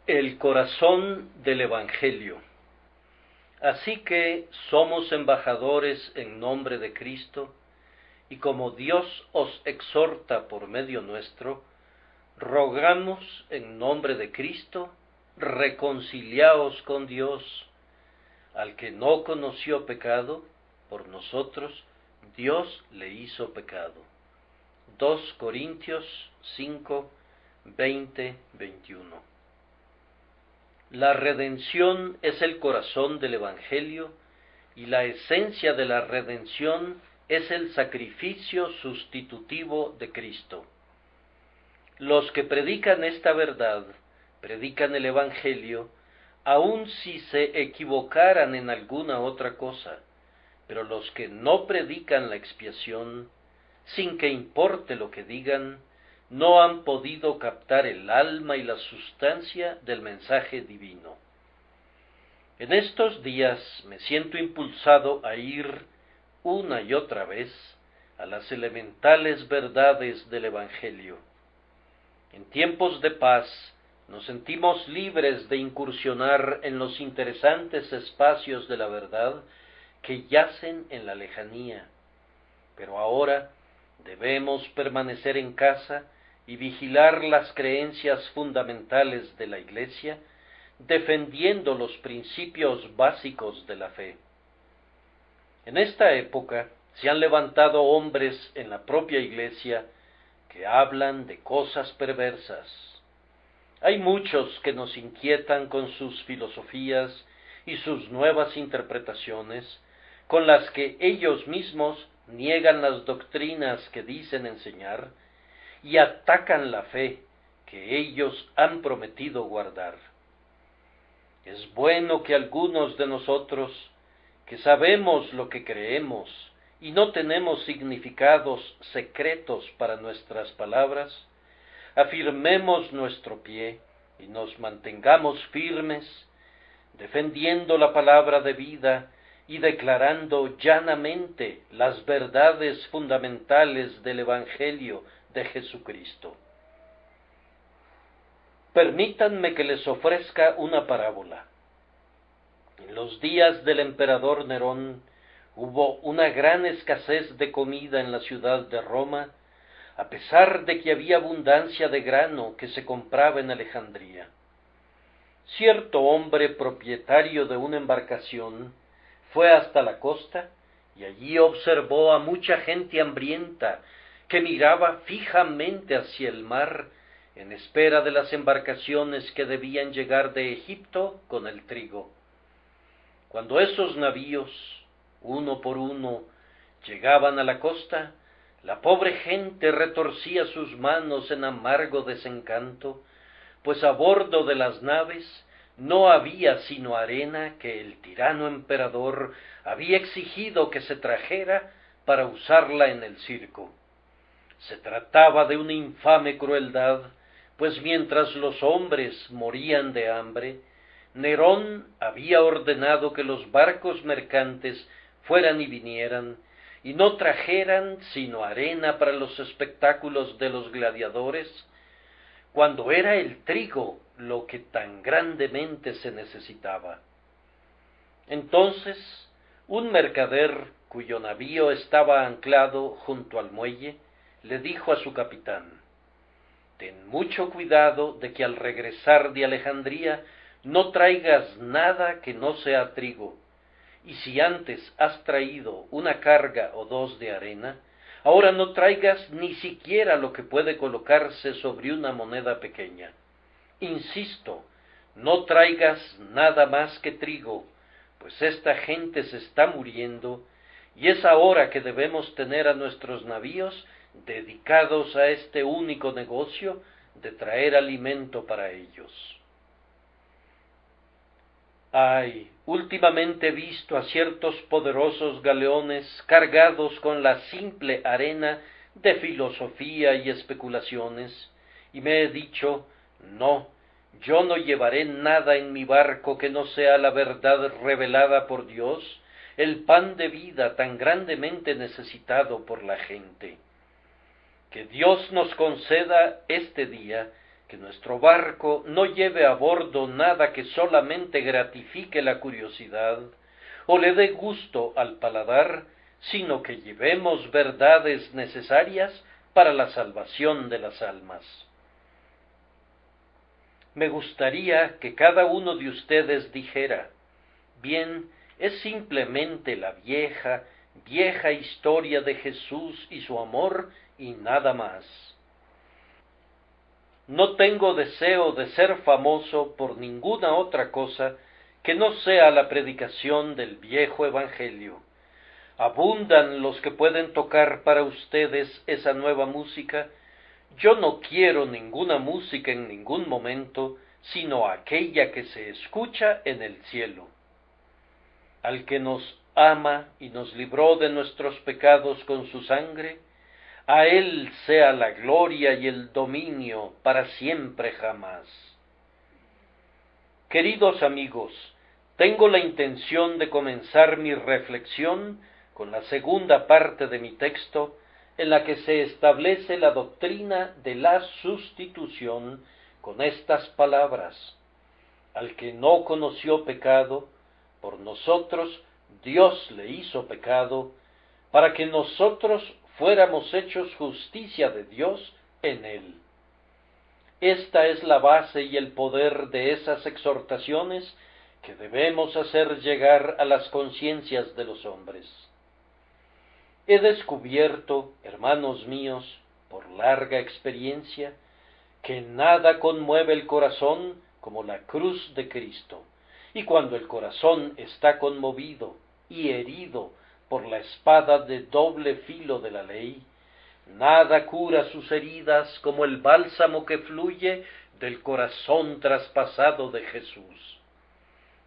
El corazón del Evangelio. Así que somos embajadores en nombre de Cristo, y como Dios os exhorta por medio nuestro, rogamos en nombre de Cristo, reconciliaos con Dios. Al que no conoció pecado, por nosotros Dios le hizo pecado. 2 Corintios 5, 20, 21. La redención es el corazón del Evangelio, y la esencia de la redención es el sacrificio sustitutivo de Cristo. Los que predican esta verdad, predican el Evangelio, aun si se equivocaran en alguna otra cosa, pero los que no predican la expiación, sin que importe lo que digan, no han podido captar el alma y la sustancia del mensaje divino. En estos días me siento impulsado a ir una y otra vez a las elementales verdades del Evangelio. En tiempos de paz nos sentimos libres de incursionar en los interesantes espacios de la verdad que yacen en la lejanía, pero ahora debemos permanecer en casa y vigilar las creencias fundamentales de la Iglesia, defendiendo los principios básicos de la fe. En esta época se han levantado hombres en la propia Iglesia que hablan de cosas perversas. Hay muchos que nos inquietan con sus filosofías y sus nuevas interpretaciones, con las que ellos mismos niegan las doctrinas que dicen enseñar y atacan la fe que ellos han prometido guardar. Es bueno que algunos de nosotros, que sabemos lo que creemos y no tenemos significados secretos para nuestras palabras, afirmemos nuestro pie y nos mantengamos firmes, defendiendo la palabra de vida y declarando llanamente las verdades fundamentales del Evangelio de Jesucristo. Permítanme que les ofrezca una parábola. En los días del emperador Nerón hubo una gran escasez de comida en la ciudad de Roma, a pesar de que había abundancia de grano que se compraba en Alejandría. Cierto hombre propietario de una embarcación fue hasta la costa y allí observó a mucha gente hambrienta que miraba fijamente hacia el mar en espera de las embarcaciones que debían llegar de Egipto con el trigo. Cuando esos navíos, uno por uno, llegaban a la costa, la pobre gente retorcía sus manos en amargo desencanto, pues a bordo de las naves no había sino arena que el tirano emperador había exigido que se trajera para usarla en el circo. Se trataba de una infame crueldad, pues mientras los hombres morían de hambre, Nerón había ordenado que los barcos mercantes fueran y vinieran, y no trajeran sino arena para los espectáculos de los gladiadores, cuando era el trigo lo que tan grandemente se necesitaba. Entonces, un mercader cuyo navío estaba anclado junto al muelle, le dijo a su capitán: «Ten mucho cuidado de que al regresar de Alejandría no traigas nada que no sea trigo, y si antes has traído una carga o dos de arena, ahora no traigas ni siquiera lo que puede colocarse sobre una moneda pequeña. Insisto, no traigas nada más que trigo, pues esta gente se está muriendo, y es ahora que debemos tener a nuestros navíos dedicados a este único negocio de traer alimento para ellos». Ay, últimamente he visto a ciertos poderosos galeones cargados con la simple arena de filosofía y especulaciones, y me he dicho: no, yo no llevaré nada en mi barco que no sea la verdad revelada por Dios, el pan de vida tan grandemente necesitado por la gente. Que Dios nos conceda este día que nuestro barco no lleve a bordo nada que solamente gratifique la curiosidad o le dé gusto al paladar, sino que llevemos verdades necesarias para la salvación de las almas. Me gustaría que cada uno de ustedes dijera: bien, es simplemente la vieja historia de Jesús y su amor y nada más. No tengo deseo de ser famoso por ninguna otra cosa que no sea la predicación del viejo Evangelio. Abundan los que pueden tocar para ustedes esa nueva música. Yo no quiero ninguna música en ningún momento, sino aquella que se escucha en el cielo. Al que nos ama y nos libró de nuestros pecados con su sangre, a Él sea la gloria y el dominio para siempre jamás. Queridos amigos, tengo la intención de comenzar mi reflexión con la segunda parte de mi texto, en la que se establece la doctrina de la sustitución con estas palabras: al que no conoció pecado, por nosotros Dios le hizo pecado, para que nosotros fuéramos hechos justicia de Dios en él. Esta es la base y el poder de esas exhortaciones que debemos hacer llegar a las conciencias de los hombres. He descubierto, hermanos míos, por larga experiencia, que nada conmueve el corazón como la cruz de Cristo, y cuando el corazón está conmovido y herido por la espada de doble filo de la ley, nada cura sus heridas como el bálsamo que fluye del corazón traspasado de Jesús.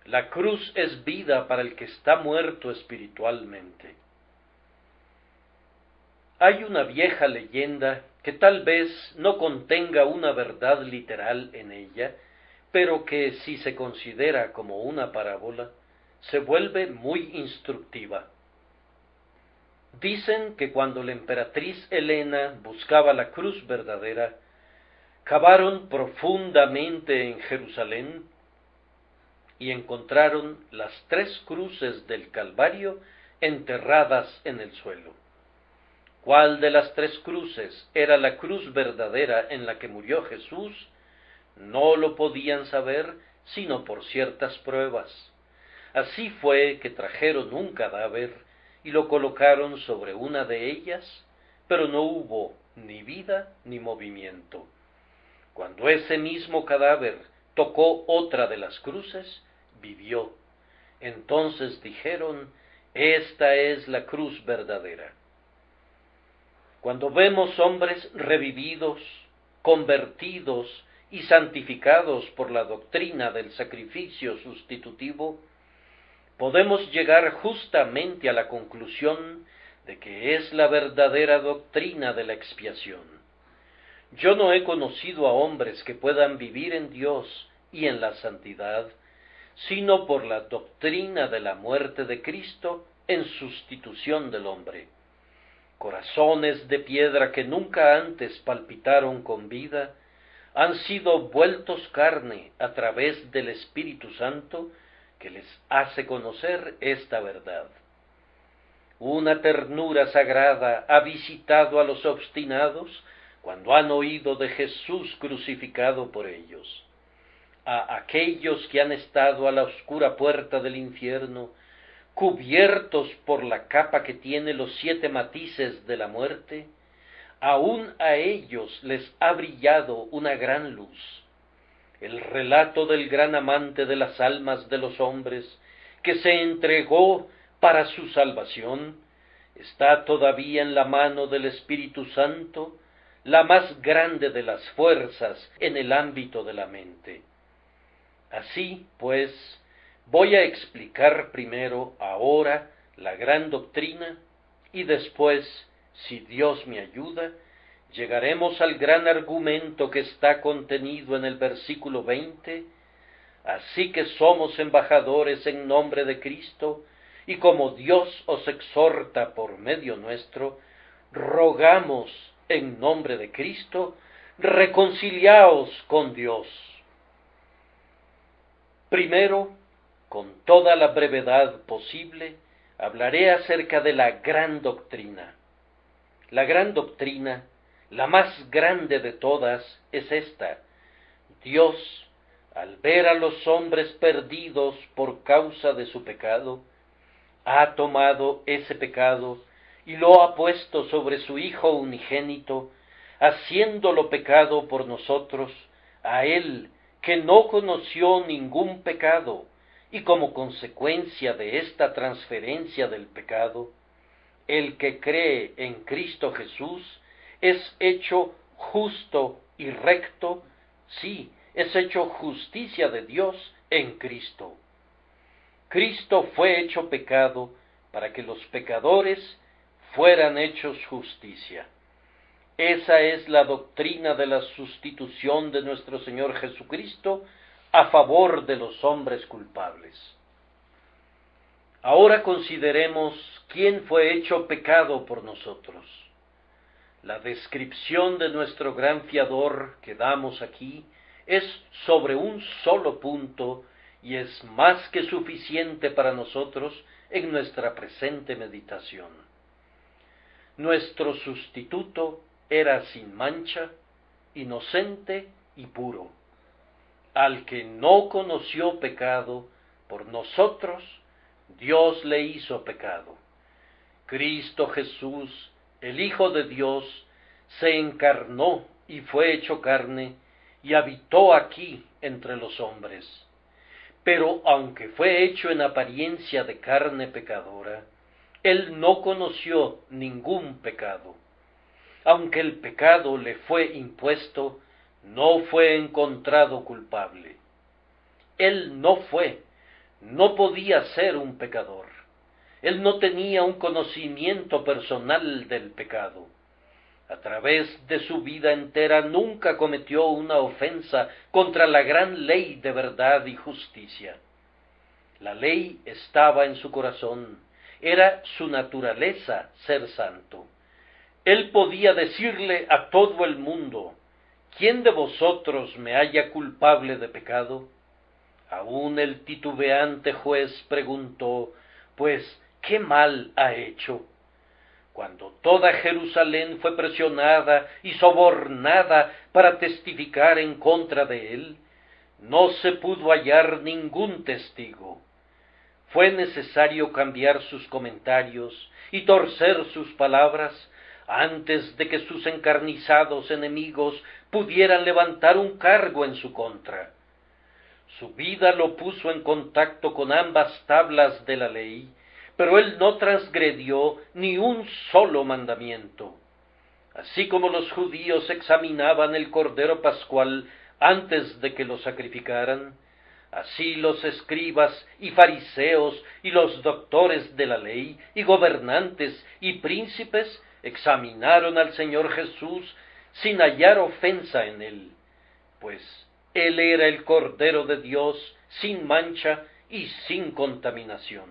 La cruz es vida para el que está muerto espiritualmente. Hay una vieja leyenda que tal vez no contenga una verdad literal en ella, pero que, si se considera como una parábola, se vuelve muy instructiva. Dicen que cuando la emperatriz Helena buscaba la cruz verdadera, cavaron profundamente en Jerusalén y encontraron las 3 cruces del Calvario enterradas en el suelo. ¿Cuál de las 3 cruces era la cruz verdadera en la que murió Jesús? No lo podían saber sino por ciertas pruebas. Así fue que trajeron un cadáver y lo colocaron sobre una de ellas, pero no hubo ni vida ni movimiento. Cuando ese mismo cadáver tocó otra de las cruces, vivió. Entonces dijeron: esta es la cruz verdadera. Cuando vemos hombres revividos, convertidos y santificados por la doctrina del sacrificio sustitutivo, podemos llegar justamente a la conclusión de que es la verdadera doctrina de la expiación. Yo no he conocido a hombres que puedan vivir en Dios y en la santidad, sino por la doctrina de la muerte de Cristo en sustitución del hombre. Corazones de piedra que nunca antes palpitaron con vida, han sido vueltos carne a través del Espíritu Santo que les hace conocer esta verdad. Una ternura sagrada ha visitado a los obstinados cuando han oído de Jesús crucificado por ellos. A aquellos que han estado a la oscura puerta del infierno, cubiertos por la capa que tiene los 7 matices de la muerte, aún a ellos les ha brillado una gran luz. El relato del gran amante de las almas de los hombres, que se entregó para su salvación, está todavía en la mano del Espíritu Santo, la más grande de las fuerzas en el ámbito de la mente. Así, pues, voy a explicar primero, ahora, la gran doctrina, y después, si Dios me ayuda, llegaremos al gran argumento que está contenido en el versículo 20, así que somos embajadores en nombre de Cristo, y como Dios os exhorta por medio nuestro, rogamos en nombre de Cristo, reconciliaos con Dios. Primero, con toda la brevedad posible, hablaré acerca de la gran doctrina. La gran doctrina, la más grande de todas, es esta: Dios, al ver a los hombres perdidos por causa de su pecado, ha tomado ese pecado y lo ha puesto sobre su Hijo unigénito, haciéndolo pecado por nosotros, a Él que no conoció ningún pecado, y como consecuencia de esta transferencia del pecado, el que cree en Cristo Jesús es hecho justo y recto, sí, es hecho justicia de Dios en Cristo. Cristo fue hecho pecado para que los pecadores fueran hechos justicia. Esa es la doctrina de la sustitución de nuestro Señor Jesucristo a favor de los hombres culpables. Ahora consideremos quién fue hecho pecado por nosotros. La descripción de nuestro gran fiador que damos aquí es sobre un solo punto y es más que suficiente para nosotros en nuestra presente meditación. Nuestro sustituto era sin mancha, inocente y puro. Al que no conoció pecado, por nosotros Dios le hizo pecado. Cristo Jesús, el Hijo de Dios, se encarnó y fue hecho carne y habitó aquí entre los hombres. Pero aunque fue hecho en apariencia de carne pecadora, Él no conoció ningún pecado. Aunque el pecado le fue impuesto, no fue encontrado culpable. Él no podía ser un pecador. Él no tenía un conocimiento personal del pecado. A través de su vida entera nunca cometió una ofensa contra la gran ley de verdad y justicia. La ley estaba en su corazón, era su naturaleza ser santo. Él podía decirle a todo el mundo: ¿quién de vosotros me halla culpable de pecado? Aún el titubeante juez preguntó: pues, ¿qué mal ha hecho? Cuando toda Jerusalén fue presionada y sobornada para testificar en contra de él, no se pudo hallar ningún testigo. Fue necesario cambiar sus comentarios y torcer sus palabras antes de que sus encarnizados enemigos pudieran levantar un cargo en su contra. Su vida lo puso en contacto con ambas tablas de la ley, pero él no transgredió ni un solo mandamiento. Así como los judíos examinaban el cordero pascual antes de que lo sacrificaran, así los escribas y fariseos y los doctores de la ley y gobernantes y príncipes examinaron al Señor Jesús sin hallar ofensa en él, pues él era el Cordero de Dios sin mancha y sin contaminación.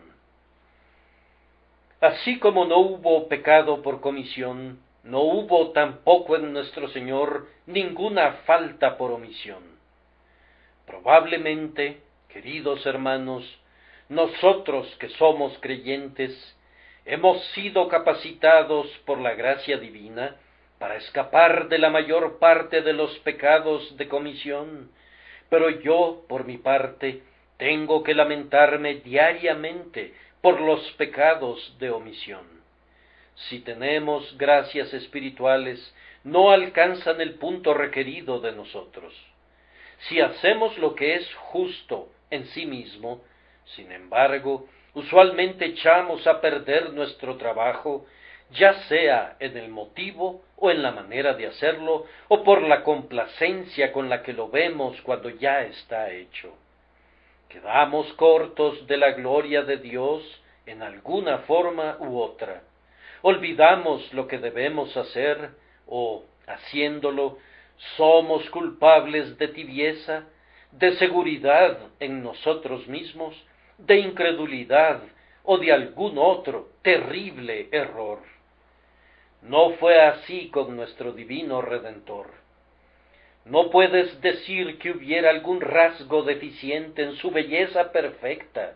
Así como no hubo pecado por comisión, no hubo tampoco en nuestro Señor ninguna falta por omisión. Probablemente, queridos hermanos, nosotros que somos creyentes, hemos sido capacitados por la gracia divina para escapar de la mayor parte de los pecados de comisión, pero yo, por mi parte, tengo que lamentarme diariamente por los pecados de omisión. Si tenemos gracias espirituales, no alcanzan el punto requerido de nosotros. Si hacemos lo que es justo en sí mismo, sin embargo, usualmente echamos a perder nuestro trabajo, ya sea en el motivo o en la manera de hacerlo, o por la complacencia con la que lo vemos cuando ya está hecho. Quedamos cortos de la gloria de Dios en alguna forma u otra. Olvidamos lo que debemos hacer o, haciéndolo, somos culpables de tibieza, de seguridad en nosotros mismos, de incredulidad o de algún otro terrible error. No fue así con nuestro divino Redentor. No puedes decir que hubiera algún rasgo deficiente en su belleza perfecta.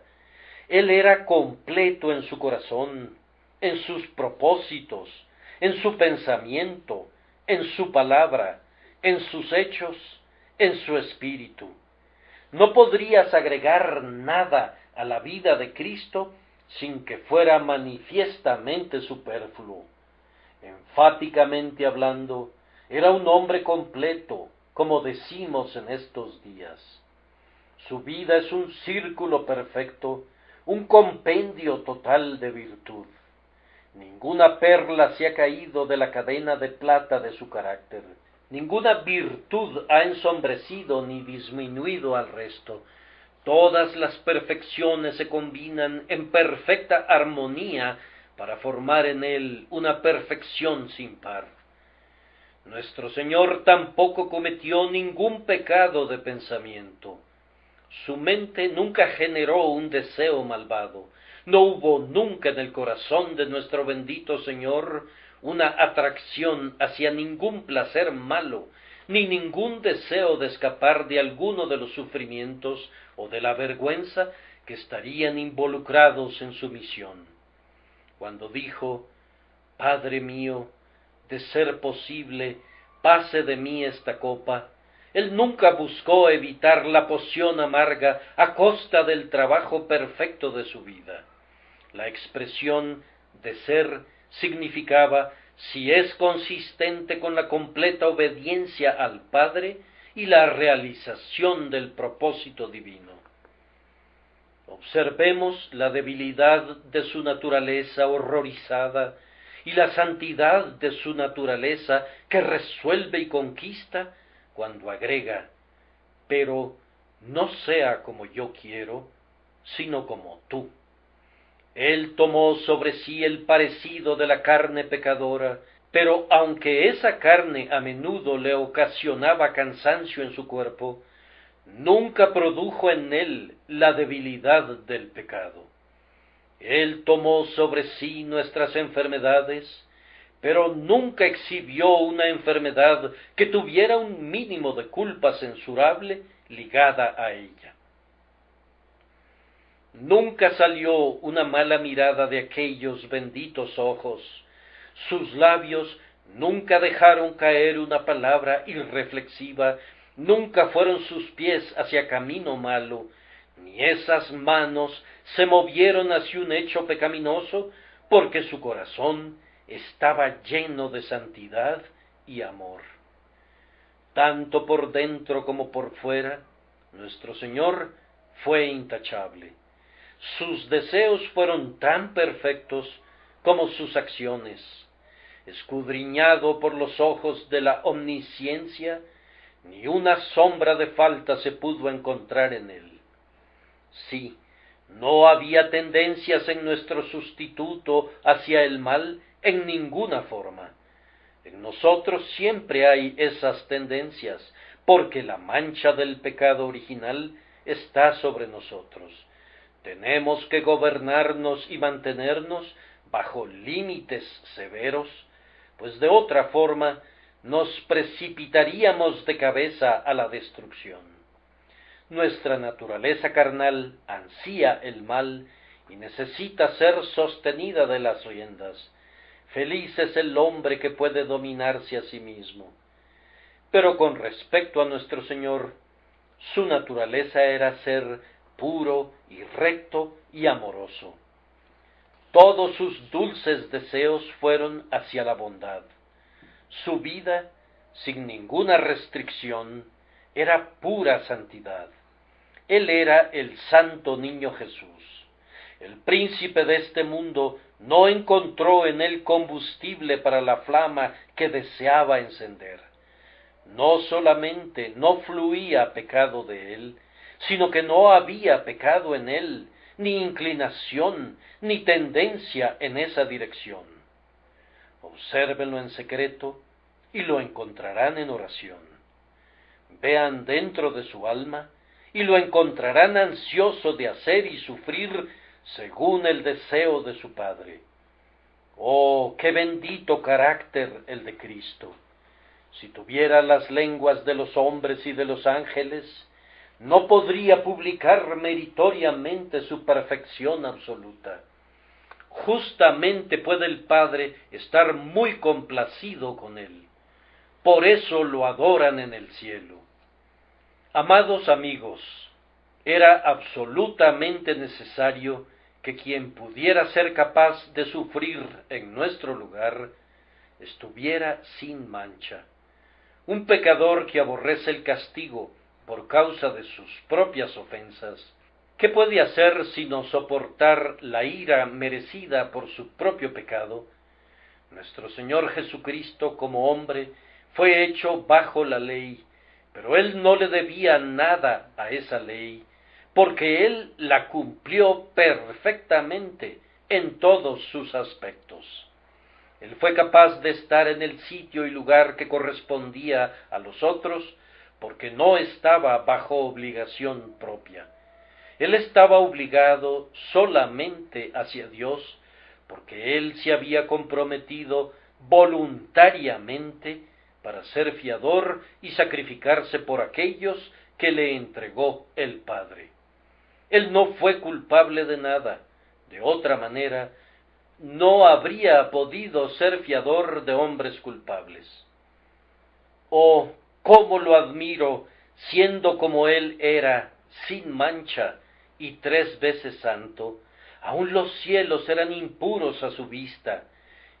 Él era completo en su corazón, en sus propósitos, en su pensamiento, en su palabra, en sus hechos, en su espíritu. No podrías agregar nada a la vida de Cristo sin que fuera manifiestamente superfluo. Enfáticamente hablando, era un hombre completo, como decimos en estos días. Su vida es un círculo perfecto, un compendio total de virtud. Ninguna perla se ha caído de la cadena de plata de su carácter. Ninguna virtud ha ensombrecido ni disminuido al resto. Todas las perfecciones se combinan en perfecta armonía para formar en él una perfección sin par. Nuestro Señor tampoco cometió ningún pecado de pensamiento. Su mente nunca generó un deseo malvado. No hubo nunca en el corazón de nuestro bendito Señor una atracción hacia ningún placer malo, ni ningún deseo de escapar de alguno de los sufrimientos o de la vergüenza que estarían involucrados en su misión. Cuando dijo: Padre mío, de ser posible, pase de mí esta copa, él nunca buscó evitar la poción amarga a costa del trabajo perfecto de su vida. La expresión de ser significaba si es consistente con la completa obediencia al Padre y la realización del propósito divino. Observemos la debilidad de su naturaleza horrorizada y la santidad de su naturaleza que resuelve y conquista cuando agrega: pero no sea como yo quiero, sino como tú. Él tomó sobre sí el parecido de la carne pecadora, pero aunque esa carne a menudo le ocasionaba cansancio en su cuerpo, nunca produjo en él la debilidad del pecado. Él tomó sobre sí nuestras enfermedades, pero nunca exhibió una enfermedad que tuviera un mínimo de culpa censurable ligada a ella. Nunca salió una mala mirada de aquellos benditos ojos. Sus labios nunca dejaron caer una palabra irreflexiva, nunca fueron sus pies hacia camino malo, ni esas manos se movieron hacia un hecho pecaminoso, porque su corazón estaba lleno de santidad y amor. Tanto por dentro como por fuera, nuestro Señor fue intachable. Sus deseos fueron tan perfectos como sus acciones. Escudriñado por los ojos de la omnisciencia, ni una sombra de falta se pudo encontrar en él. Sí, no había tendencias en nuestro sustituto hacia el mal en ninguna forma. En nosotros siempre hay esas tendencias, porque la mancha del pecado original está sobre nosotros. Tenemos que gobernarnos y mantenernos bajo límites severos, pues de otra forma nos precipitaríamos de cabeza a la destrucción. Nuestra naturaleza carnal ansía el mal y necesita ser sostenida de las riendas. Feliz es el hombre que puede dominarse a sí mismo. Pero con respecto a nuestro Señor, su naturaleza era ser puro y recto y amoroso. Todos sus dulces deseos fueron hacia la bondad. Su vida, sin ninguna restricción, era pura santidad. Él era el santo niño Jesús. El príncipe de este mundo no encontró en él combustible para la flama que deseaba encender. No solamente no fluía pecado de él, sino que no había pecado en él, ni inclinación, ni tendencia en esa dirección. Obsérvenlo en secreto y lo encontrarán en oración. Vean dentro de su alma y lo encontrarán ansioso de hacer y sufrir según el deseo de su Padre. ¡Oh, qué bendito carácter el de Cristo! Si tuviera las lenguas de los hombres y de los ángeles, no podría publicar meritoriamente su perfección absoluta. Justamente puede el Padre estar muy complacido con él. Por eso lo adoran en el cielo. Amados amigos, era absolutamente necesario que quien pudiera ser capaz de sufrir en nuestro lugar estuviera sin mancha. Un pecador que aborrece el castigo por causa de sus propias ofensas, ¿qué puede hacer sino soportar la ira merecida por su propio pecado? Nuestro Señor Jesucristo, como hombre, fue hecho bajo la ley, pero Él no le debía nada a esa ley, porque Él la cumplió perfectamente en todos sus aspectos. Él fue capaz de estar en el sitio y lugar que correspondía a los otros, porque no estaba bajo obligación propia. Él estaba obligado solamente hacia Dios, porque él se había comprometido voluntariamente para ser fiador y sacrificarse por aquellos que le entregó el Padre. Él no fue culpable de nada. De otra manera, no habría podido ser fiador de hombres culpables. Oh, cómo lo admiro, siendo como él era, sin mancha y 3 veces santo, aun los cielos eran impuros a su vista,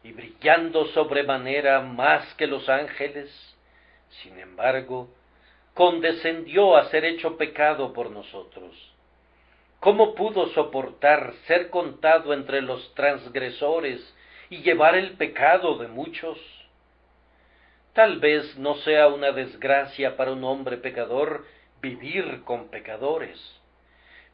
y brillando sobremanera más que los ángeles. Sin embargo, condescendió a ser hecho pecado por nosotros. ¿Cómo pudo soportar ser contado entre los transgresores y llevar el pecado de muchos? Tal vez no sea una desgracia para un hombre pecador vivir con pecadores,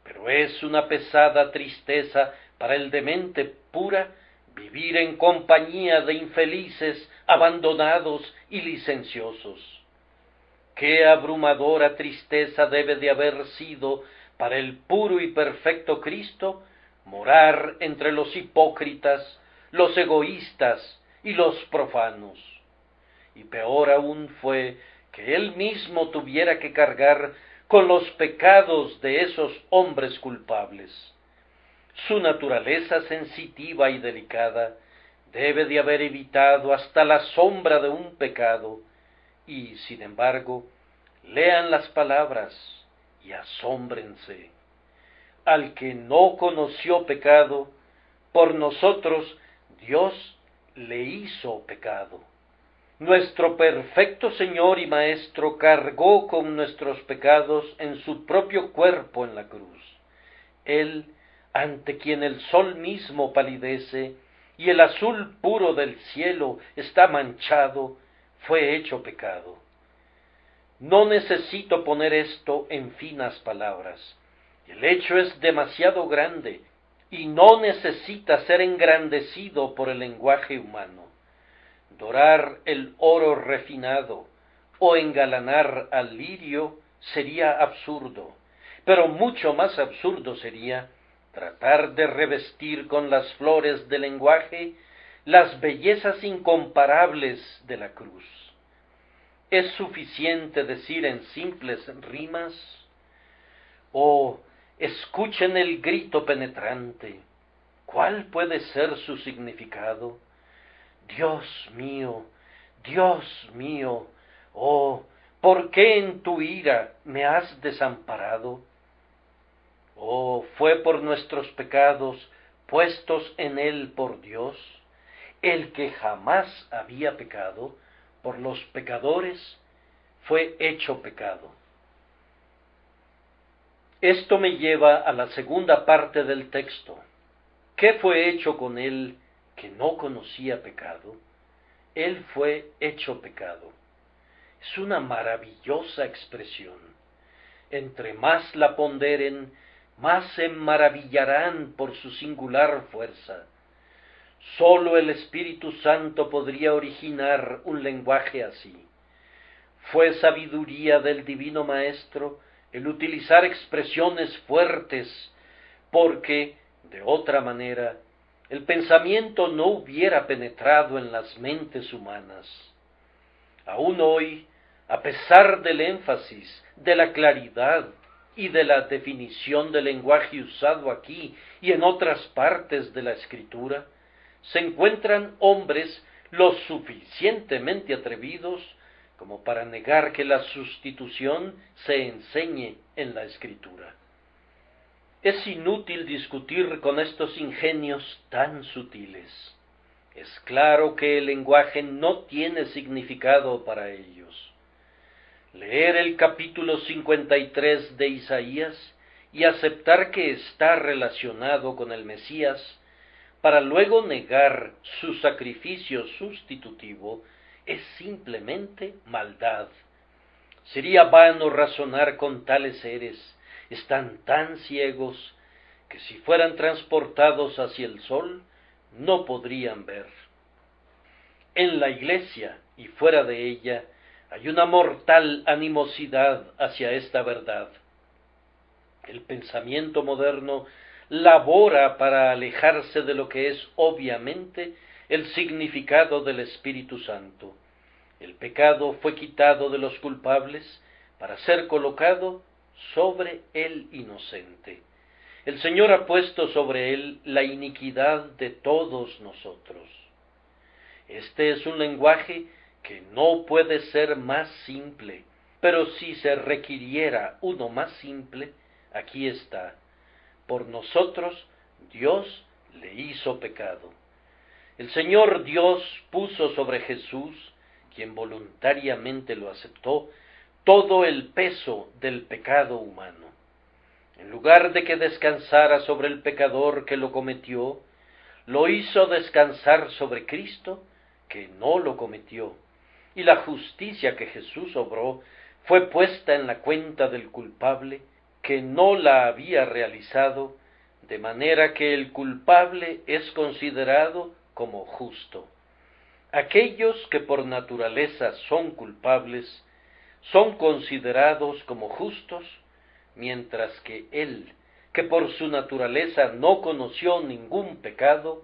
pero es una pesada tristeza para el demente pura vivir en compañía de infelices, abandonados y licenciosos. Qué abrumadora tristeza debe de haber sido para el puro y perfecto Cristo morar entre los hipócritas, los egoístas y los profanos. Y peor aún fue que él mismo tuviera que cargar con los pecados de esos hombres culpables. Su naturaleza sensitiva y delicada debe de haber evitado hasta la sombra de un pecado, y, sin embargo, lean las palabras y asómbrense. Al que no conoció pecado, por nosotros Dios le hizo pecado. Nuestro perfecto Señor y Maestro cargó con nuestros pecados en su propio cuerpo en la cruz. Él, ante quien el sol mismo palidece y el azul puro del cielo está manchado, fue hecho pecado. No necesito poner esto en finas palabras. El hecho es demasiado grande y no necesita ser engrandecido por el lenguaje humano. Dorar el oro refinado o engalanar al lirio sería absurdo, pero mucho más absurdo sería tratar de revestir con las flores del lenguaje las bellezas incomparables de la cruz. ¿Es suficiente decir en simples rimas? Oh, escuchen el grito penetrante. ¿Cuál puede ser su significado? Dios mío, oh, ¿por qué en tu ira me has desamparado? Oh, fue por nuestros pecados puestos en él por Dios, el que jamás había pecado, por los pecadores fue hecho pecado. Esto me lleva a la segunda parte del texto. ¿Qué fue hecho con él que no conocía pecado? Él fue hecho pecado. Es una maravillosa expresión. Entre más la ponderen, más se maravillarán por su singular fuerza. Sólo el Espíritu Santo podría originar un lenguaje así. Fue sabiduría del Divino Maestro el utilizar expresiones fuertes, porque, de otra manera, el pensamiento no hubiera penetrado en las mentes humanas. Aún hoy, a pesar del énfasis, de la claridad y de la definición del lenguaje usado aquí y en otras partes de la Escritura, se encuentran hombres lo suficientemente atrevidos como para negar que la sustitución se enseñe en la Escritura. Es inútil discutir con estos ingenios tan sutiles. Es claro que el lenguaje no tiene significado para ellos. Leer el capítulo 53 de Isaías y aceptar que está relacionado con el Mesías, para luego negar su sacrificio sustitutivo, es simplemente maldad. Sería vano razonar con tales seres. Están tan ciegos que si fueran transportados hacia el sol, no podrían ver. En la Iglesia y fuera de ella hay una mortal animosidad hacia esta verdad. El pensamiento moderno labora para alejarse de lo que es obviamente el significado del Espíritu Santo. El pecado fue quitado de los culpables para ser colocado sobre el inocente. El Señor ha puesto sobre él la iniquidad de todos nosotros. Este es un lenguaje que no puede ser más simple, pero si se requiriera uno más simple, aquí está. Por nosotros Dios le hizo pecado. El Señor Dios puso sobre Jesús, quien voluntariamente lo aceptó, todo el peso del pecado humano. En lugar de que descansara sobre el pecador que lo cometió, lo hizo descansar sobre Cristo, que no lo cometió, y la justicia que Jesús obró fue puesta en la cuenta del culpable, que no la había realizado, de manera que el culpable es considerado como justo. Aquellos que por naturaleza son culpables son considerados como justos, mientras que él, que por su naturaleza no conoció ningún pecado,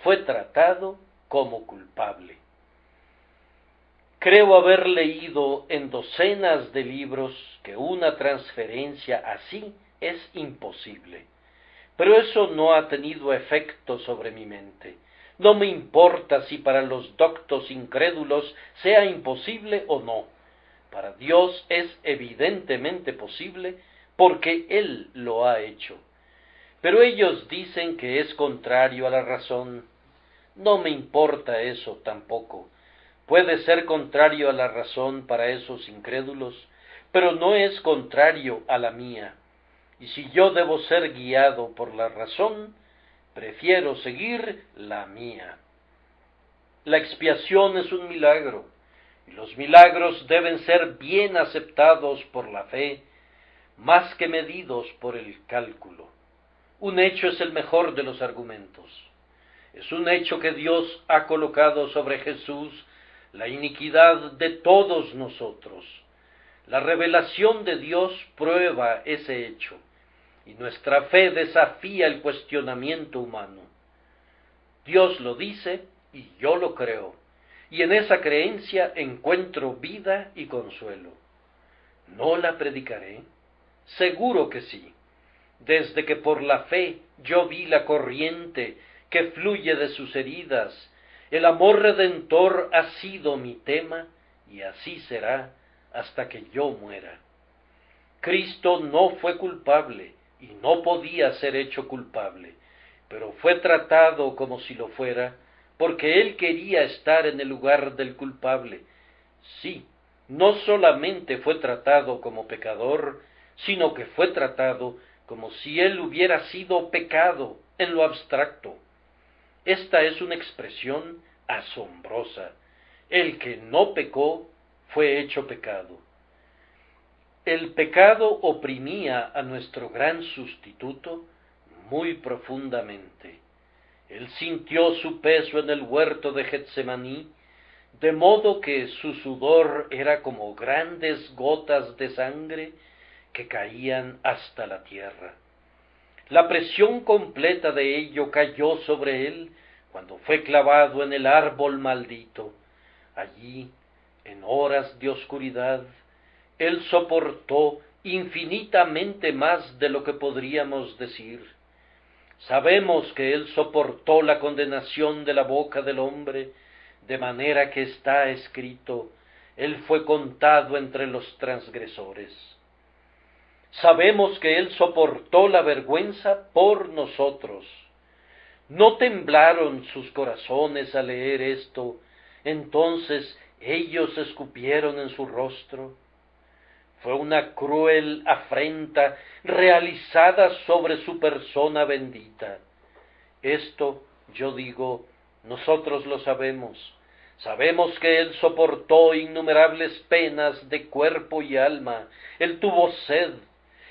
fue tratado como culpable. Creo haber leído en docenas de libros que una transferencia así es imposible, pero eso no ha tenido efecto sobre mi mente. No me importa si para los doctos incrédulos sea imposible o no. Para Dios es evidentemente posible porque Él lo ha hecho. Pero ellos dicen que es contrario a la razón. No me importa eso tampoco. Puede ser contrario a la razón para esos incrédulos, pero no es contrario a la mía. Y si yo debo ser guiado por la razón, prefiero seguir la mía. La expiación es un milagro, y los milagros deben ser bien aceptados por la fe, más que medidos por el cálculo. Un hecho es el mejor de los argumentos. Es un hecho que Dios ha colocado sobre Jesús la iniquidad de todos nosotros. La revelación de Dios prueba ese hecho, y nuestra fe desafía el cuestionamiento humano. Dios lo dice y yo lo creo, y en esa creencia encuentro vida y consuelo. ¿No la predicaré? Seguro que sí. Desde que por la fe yo vi la corriente que fluye de sus heridas, el amor redentor ha sido mi tema, y así será hasta que yo muera. Cristo no fue culpable, y no podía ser hecho culpable, pero fue tratado como si lo fuera, porque él quería estar en el lugar del culpable. Sí, no solamente fue tratado como pecador, sino que fue tratado como si él hubiera sido pecado en lo abstracto. Esta es una expresión asombrosa. El que no pecó fue hecho pecado. El pecado oprimía a nuestro gran sustituto muy profundamente. Él sintió su peso en el huerto de Getsemaní, de modo que su sudor era como grandes gotas de sangre que caían hasta la tierra. La presión completa de ello cayó sobre él cuando fue clavado en el árbol maldito. Allí, En horas de oscuridad, Él soportó infinitamente más de lo que podríamos decir. Sabemos que Él soportó la condenación de la boca del hombre, de manera que está escrito, Él fue contado entre los transgresores. Sabemos que Él soportó la vergüenza por nosotros. ¿No temblaron sus corazones al leer esto? Entonces ellos escupieron en su rostro. Fue una cruel afrenta realizada sobre su persona bendita. Esto, yo digo, nosotros lo sabemos. Sabemos que Él soportó innumerables penas de cuerpo y alma. Él tuvo sed.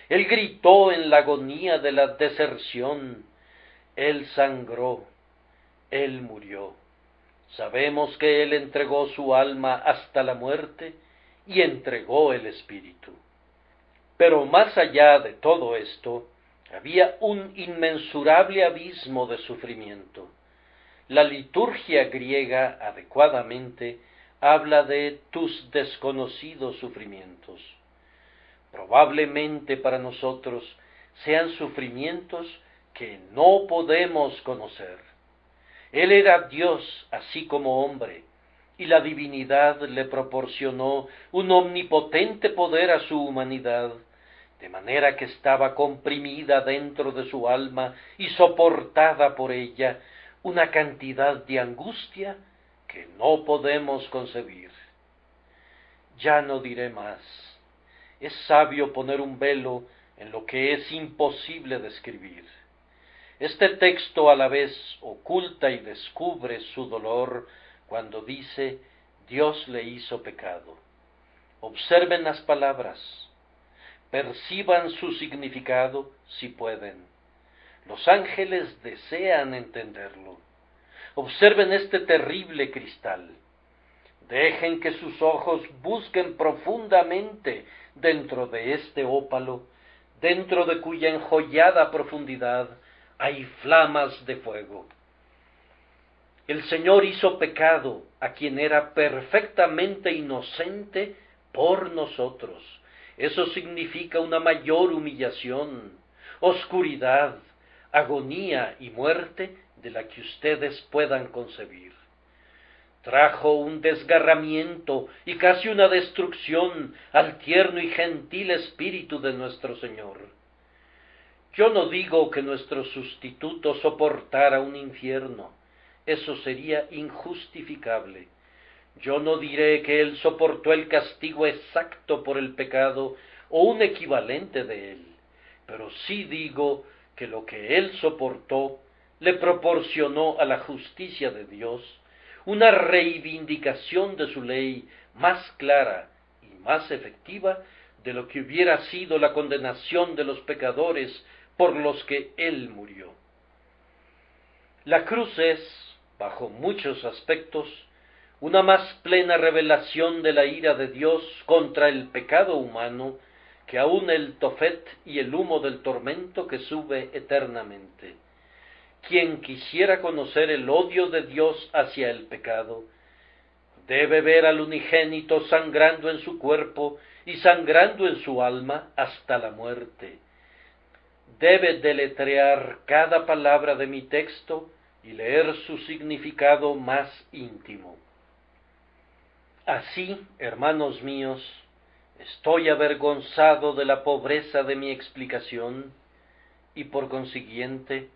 Él gritó en la agonía de la deserción. Él sangró. Él murió. Sabemos que Él entregó su alma hasta la muerte y entregó el espíritu. Pero más allá de todo esto, había un inmensurable abismo de sufrimiento. La liturgia griega adecuadamente habla de tus desconocidos sufrimientos. Probablemente para nosotros sean sufrimientos que no podemos conocer. Él era Dios así como hombre, y la divinidad le proporcionó un omnipotente poder a su humanidad, de manera que estaba comprimida dentro de su alma y soportada por ella una cantidad de angustia que no podemos concebir. Ya no diré más. Es sabio poner un velo en lo que es imposible describir. Este texto a la vez oculta y descubre su dolor cuando dice, Dios le hizo pecado. Observen las palabras, perciban su significado si pueden. Los ángeles desean entenderlo. Observen este terrible cristal. Dejen que sus ojos busquen profundamente dentro de este ópalo, dentro de cuya enjollada profundidad hay flamas de fuego. El Señor hizo pecado a quien era perfectamente inocente por nosotros. Eso significa una mayor humillación, oscuridad, agonía y muerte de la que ustedes puedan concebir. Trajo un desgarramiento y casi una destrucción al tierno y gentil espíritu de nuestro Señor. Yo no digo que nuestro sustituto soportara un infierno, eso sería injustificable. Yo no diré que Él soportó el castigo exacto por el pecado o un equivalente de él, pero sí digo que lo que Él soportó le proporcionó a la justicia de Dios una reivindicación de su ley más clara y más efectiva de lo que hubiera sido la condenación de los pecadores por los que Él murió. La cruz es, bajo muchos aspectos, una más plena revelación de la ira de Dios contra el pecado humano que aun el Tofet y el humo del tormento que sube eternamente. Quien quisiera conocer el odio de Dios hacia el pecado, debe ver al unigénito sangrando en su cuerpo y sangrando en su alma hasta la muerte. Debe deletrear cada palabra de mi texto y leer su significado más íntimo. Así, hermanos míos, estoy avergonzado de la pobreza de mi explicación y por consiguiente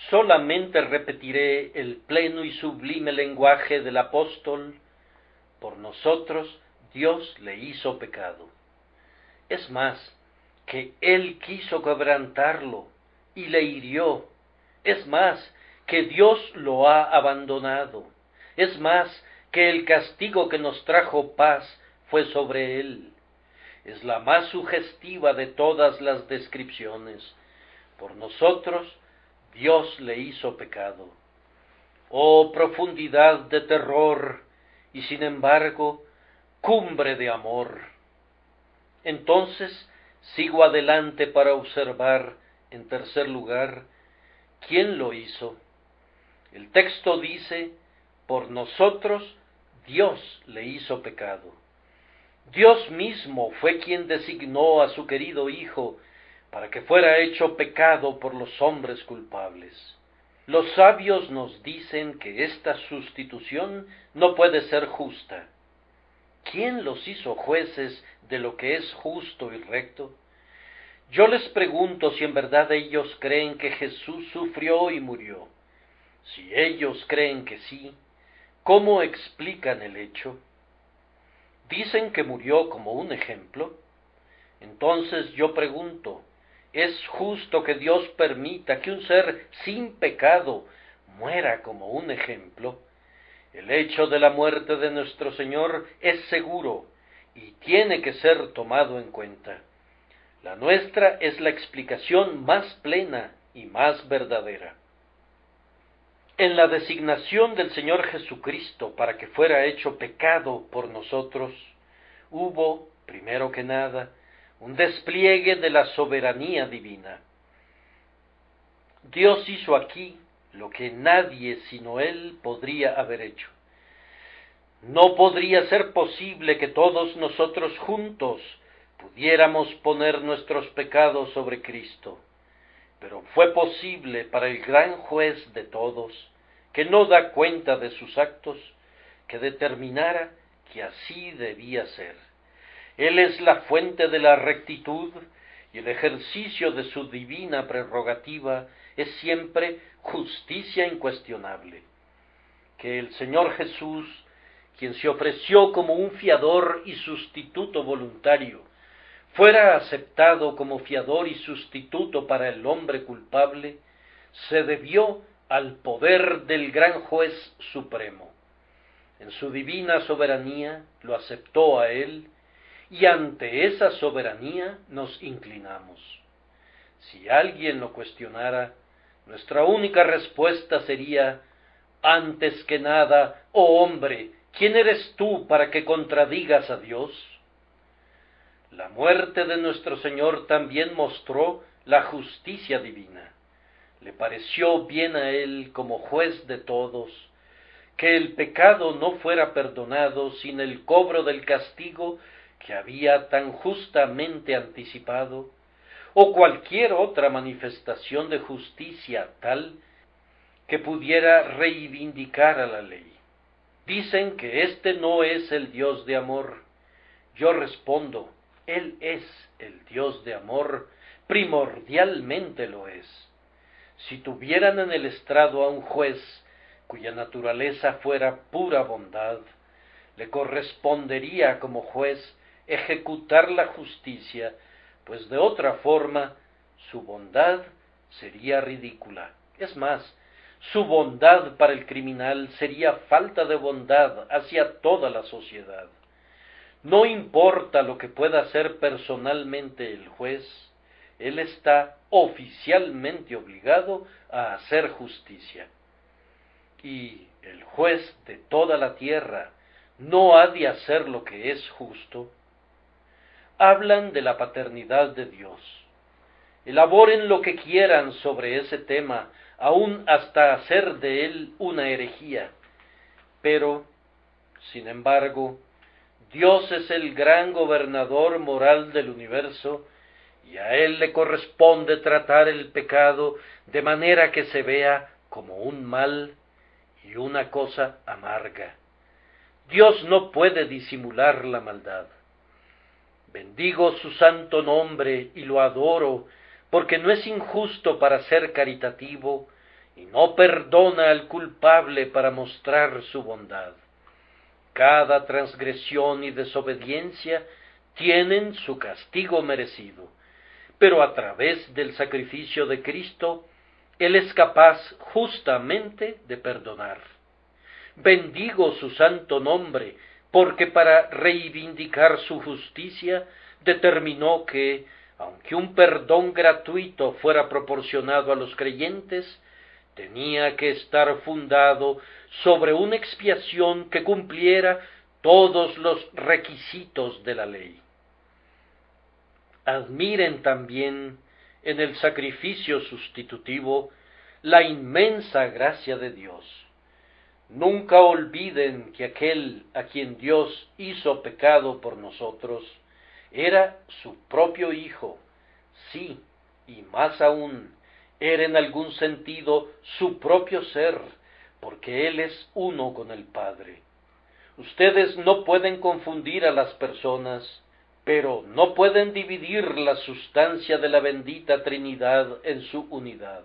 solamente repetiré el pleno y sublime lenguaje del apóstol: por nosotros Dios le hizo pecado. Es más, que Él quiso quebrantarlo y le hirió. Es más, que Dios lo ha abandonado. Es más, que el castigo que nos trajo paz fue sobre Él. Es la más sugestiva de todas las descripciones. Por nosotros Dios le hizo pecado. Oh profundidad de terror y sin embargo cumbre de amor. Entonces sigo adelante para observar, en tercer lugar, ¿quién lo hizo? El texto dice, por nosotros Dios le hizo pecado. Dios mismo fue quien designó a su querido Hijo para que fuera hecho pecado por los hombres culpables. Los sabios nos dicen que esta sustitución no puede ser justa. ¿Quién los hizo jueces de lo que es justo y recto? Yo les pregunto si en verdad ellos creen que Jesús sufrió y murió. Si ellos creen que sí, ¿cómo explican el hecho? ¿Dicen que murió como un ejemplo? Entonces yo pregunto, ¿es justo que Dios permita que un ser sin pecado muera como un ejemplo? El hecho de la muerte de nuestro Señor es seguro y tiene que ser tomado en cuenta. La nuestra es la explicación más plena y más verdadera. En la designación del Señor Jesucristo para que fuera hecho pecado por nosotros, hubo, primero que nada, un despliegue de la soberanía divina. Dios hizo aquí lo que nadie sino Él podría haber hecho. No podría ser posible que todos nosotros juntos pudiéramos poner nuestros pecados sobre Cristo, pero fue posible para el gran juez de todos, que no da cuenta de sus actos, que determinara que así debía ser. Él es la fuente de la rectitud, y el ejercicio de su divina prerrogativa es siempre justicia incuestionable. Que el Señor Jesús, quien se ofreció como un fiador y sustituto voluntario, fuera aceptado como fiador y sustituto para el hombre culpable, se debió al poder del gran juez supremo. En su divina soberanía lo aceptó a él, y ante esa soberanía nos inclinamos. Si alguien lo cuestionara, nuestra única respuesta sería: antes que nada, oh hombre, ¿quién eres tú para que contradigas a Dios? La muerte de nuestro Señor también mostró la justicia divina. Le pareció bien a Él, como juez de todos, que el pecado no fuera perdonado sin el cobro del castigo que había tan justamente anticipado, o cualquier otra manifestación de justicia tal que pudiera reivindicar a la ley. Dicen que este no es el Dios de amor. Yo respondo, Él es el Dios de amor, primordialmente lo es. Si tuvieran en el estrado a un juez cuya naturaleza fuera pura bondad, le correspondería como juez ejecutar la justicia, pues de otra forma su bondad sería ridícula. Es más, su bondad para el criminal sería falta de bondad hacia toda la sociedad. No importa lo que pueda hacer personalmente el juez, él está oficialmente obligado a hacer justicia. Y el juez de toda la tierra no ha de hacer lo que es justo. Hablan de la paternidad de Dios. Elaboren lo que quieran sobre ese tema, aun hasta hacer de él una herejía. Pero, sin embargo, Dios es el gran gobernador moral del universo, y a Él le corresponde tratar el pecado de manera que se vea como un mal y una cosa amarga. Dios no puede disimular la maldad. Bendigo su santo nombre y lo adoro, porque no es injusto para ser caritativo, y no perdona al culpable para mostrar su bondad. Cada transgresión y desobediencia tienen su castigo merecido, pero a través del sacrificio de Cristo, Él es capaz justamente de perdonar. Bendigo su santo nombre, porque para reivindicar su justicia determinó que, aunque un perdón gratuito fuera proporcionado a los creyentes, tenía que estar fundado sobre una expiación que cumpliera todos los requisitos de la ley. Admiren también en el sacrificio sustitutivo la inmensa gracia de Dios. Nunca olviden que aquel a quien Dios hizo pecado por nosotros era su propio Hijo. Sí, y más aún, era en algún sentido su propio ser, porque Él es uno con el Padre. Ustedes no pueden confundir a las personas, pero no pueden dividir la sustancia de la bendita Trinidad en su unidad.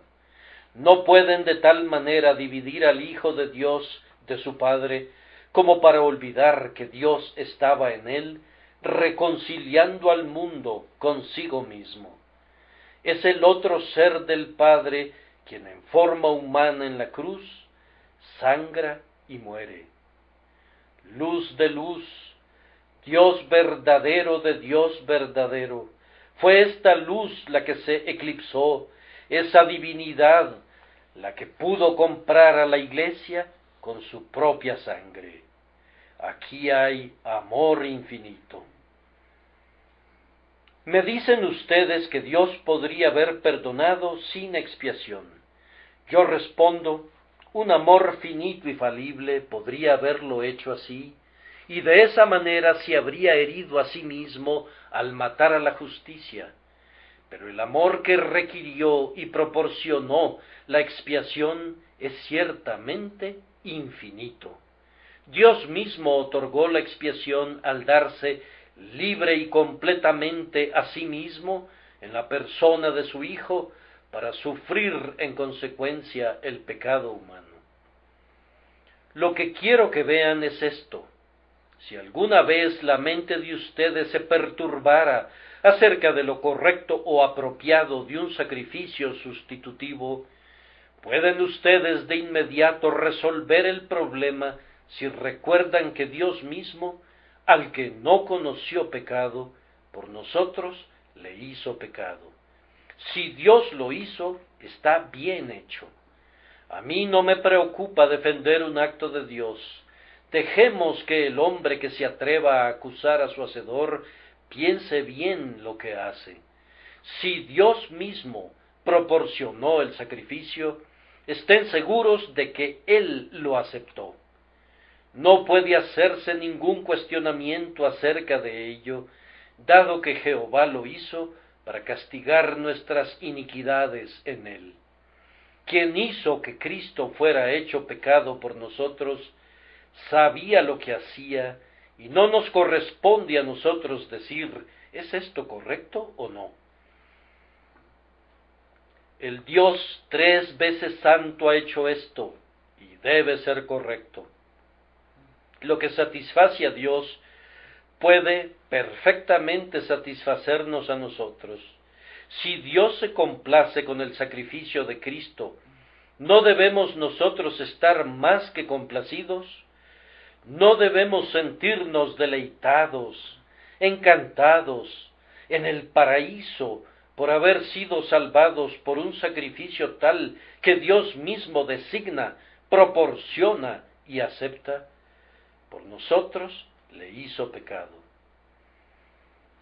No pueden de tal manera dividir al Hijo de Dios de su Padre, como para olvidar que Dios estaba en él, reconciliando al mundo consigo mismo. Es el otro ser del Padre quien en forma humana en la cruz sangra y muere. Luz de luz, Dios verdadero de Dios verdadero, fue esta luz la que se eclipsó, esa divinidad, la que pudo comprar a la Iglesia con su propia sangre. Aquí hay amor infinito. Me dicen ustedes que Dios podría haber perdonado sin expiación. Yo respondo, un amor finito y falible podría haberlo hecho así, y de esa manera se habría herido a sí mismo al matar a la justicia. Pero el amor que requirió y proporcionó la expiación es ciertamente infinito. Dios mismo otorgó la expiación al darse libre y completamente a sí mismo en la persona de su Hijo para sufrir en consecuencia el pecado humano. Lo que quiero que vean es esto. Si alguna vez la mente de ustedes se perturbara acerca de lo correcto o apropiado de un sacrificio sustitutivo, pueden ustedes de inmediato resolver el problema si recuerdan que Dios mismo, al que no conoció pecado, por nosotros le hizo pecado. Si Dios lo hizo, está bien hecho. A mí no me preocupa defender un acto de Dios. Dejemos que el hombre que se atreva a acusar a su hacedor piense bien lo que hace. Si Dios mismo proporcionó el sacrificio, estén seguros de que Él lo aceptó. No puede hacerse ningún cuestionamiento acerca de ello, dado que Jehová lo hizo para castigar nuestras iniquidades en Él. Quien hizo que Cristo fuera hecho pecado por nosotros, sabía lo que hacía, y no nos corresponde a nosotros decir, ¿es esto correcto o no? El Dios 3 veces santo ha hecho esto, y debe ser correcto. Lo que satisface a Dios puede perfectamente satisfacernos a nosotros. Si Dios se complace con el sacrificio de Cristo, ¿no debemos nosotros estar más que complacidos? ¿No debemos sentirnos deleitados, encantados, en el paraíso por haber sido salvados por un sacrificio tal que Dios mismo designa, proporciona y acepta? Por nosotros le hizo pecado.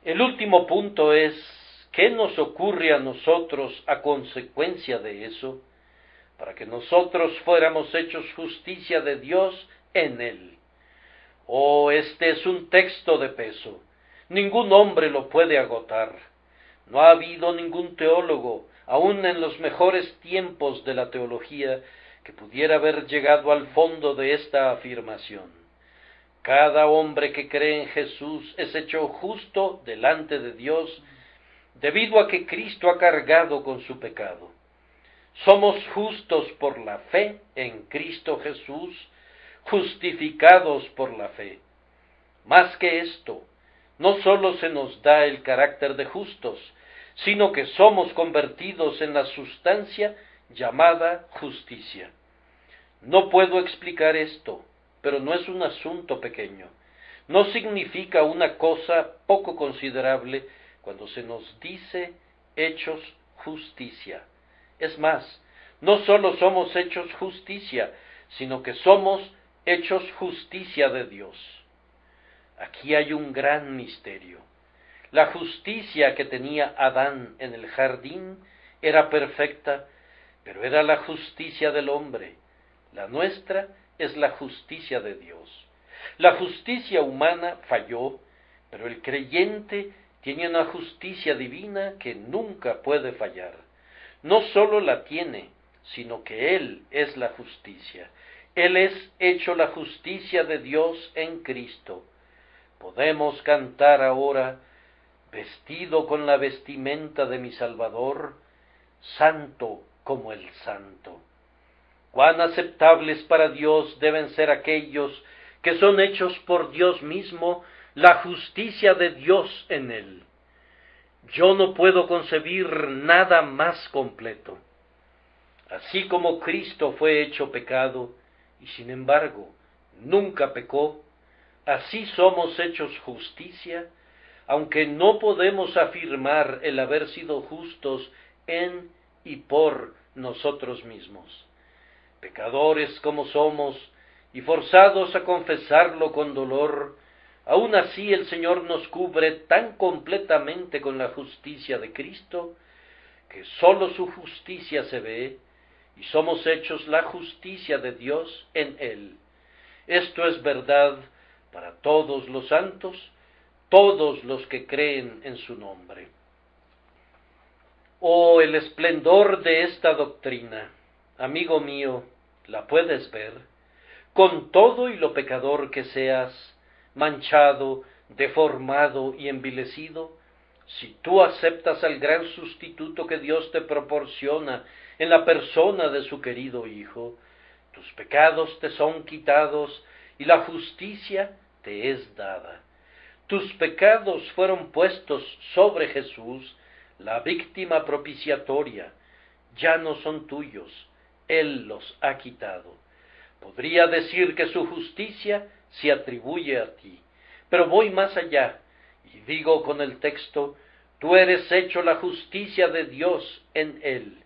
El último punto es, ¿qué nos ocurre a nosotros a consecuencia de eso? Para que nosotros fuéramos hechos justicia de Dios en Él. Oh, este es un texto de peso. Ningún hombre lo puede agotar. No ha habido ningún teólogo, aun en los mejores tiempos de la teología, que pudiera haber llegado al fondo de esta afirmación. Cada hombre que cree en Jesús es hecho justo delante de Dios, debido a que Cristo ha cargado con su pecado. Somos justos por la fe en Cristo Jesús, justificados por la fe. Más que esto, no sólo se nos da el carácter de justos, sino que somos convertidos en la sustancia llamada justicia. No puedo explicar esto, pero no es un asunto pequeño. No significa una cosa poco considerable cuando se nos dice hechos justicia. Es más, no sólo somos hechos justicia, sino que somos hechos justicia de Dios. Aquí hay un gran misterio. La justicia que tenía Adán en el jardín era perfecta, pero era la justicia del hombre. La nuestra es la justicia de Dios. La justicia humana falló, pero el creyente tiene una justicia divina que nunca puede fallar. No sólo la tiene, sino que Él es la justicia. Él es hecho la justicia de Dios en Cristo. Podemos cantar ahora, vestido con la vestimenta de mi Salvador, santo como el santo. Cuán aceptables para Dios deben ser aquellos que son hechos por Dios mismo, la justicia de Dios en Él. Yo no puedo concebir nada más completo. Así como Cristo fue hecho pecado, y sin embargo nunca pecó, así somos hechos justicia, aunque no podemos afirmar el haber sido justos en y por nosotros mismos. Pecadores como somos, y forzados a confesarlo con dolor, aun así el Señor nos cubre tan completamente con la justicia de Cristo, que sólo su justicia se ve, y somos hechos la justicia de Dios en Él. Esto es verdad para todos los santos, todos los que creen en su nombre. Oh, el esplendor de esta doctrina, amigo mío, ¿la puedes ver? Con todo y lo pecador que seas, manchado, deformado y envilecido, si tú aceptas al gran sustituto que Dios te proporciona en la persona de su querido Hijo, tus pecados te son quitados y la justicia te es dada. Tus pecados fueron puestos sobre Jesús, la víctima propiciatoria, ya no son tuyos, Él los ha quitado. Podría decir que su justicia se atribuye a ti, pero voy más allá y digo con el texto, tú eres hecho la justicia de Dios en Él.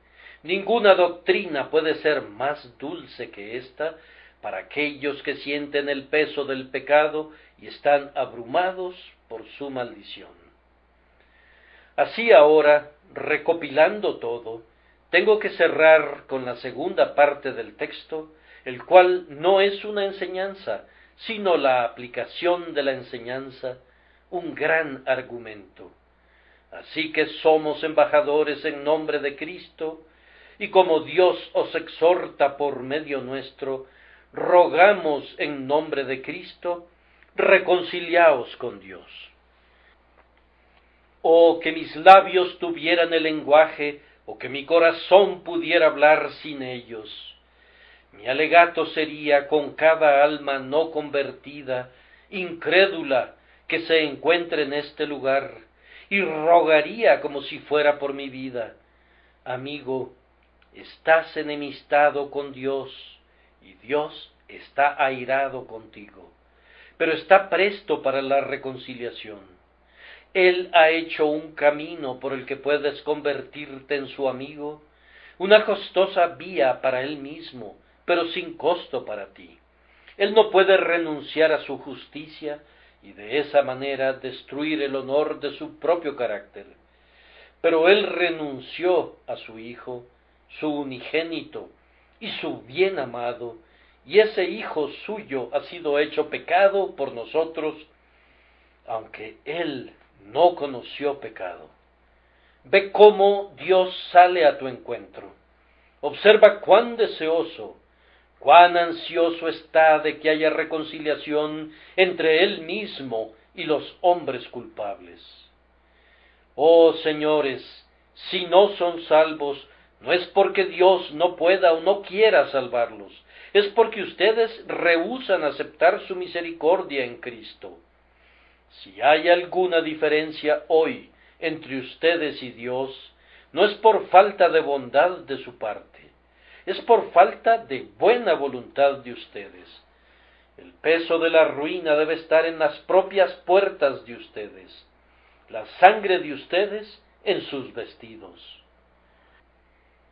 Ninguna doctrina puede ser más dulce que esta para aquellos que sienten el peso del pecado y están abrumados por su maldición. Así ahora, recopilando todo, tengo que cerrar con la segunda parte del texto, el cual no es una enseñanza, sino la aplicación de la enseñanza, un gran argumento. Así que somos embajadores en nombre de Cristo, y como Dios os exhorta por medio nuestro, rogamos en nombre de Cristo, reconciliaos con Dios. Oh, que mis labios tuvieran el lenguaje, o que mi corazón pudiera hablar sin ellos. Mi alegato sería con cada alma no convertida, incrédula, que se encuentre en este lugar, y rogaría como si fuera por mi vida. Amigo, estás enemistado con Dios, y Dios está airado contigo, pero está presto para la reconciliación. Él ha hecho un camino por el que puedes convertirte en su amigo, una costosa vía para Él mismo, pero sin costo para ti. Él no puede renunciar a su justicia y de esa manera destruir el honor de su propio carácter. Pero Él renunció a su Hijo, su unigénito y su bien amado, y ese Hijo suyo ha sido hecho pecado por nosotros, aunque Él no conoció pecado. Ve cómo Dios sale a tu encuentro. Observa cuán deseoso, cuán ansioso está de que haya reconciliación entre Él mismo y los hombres culpables. Oh señores, si no son salvos, no es porque Dios no pueda o no quiera salvarlos, es porque ustedes rehúsan aceptar su misericordia en Cristo. Si hay alguna diferencia hoy entre ustedes y Dios, no es por falta de bondad de su parte, es por falta de buena voluntad de ustedes. El peso de la ruina debe estar en las propias puertas de ustedes, la sangre de ustedes en sus vestidos.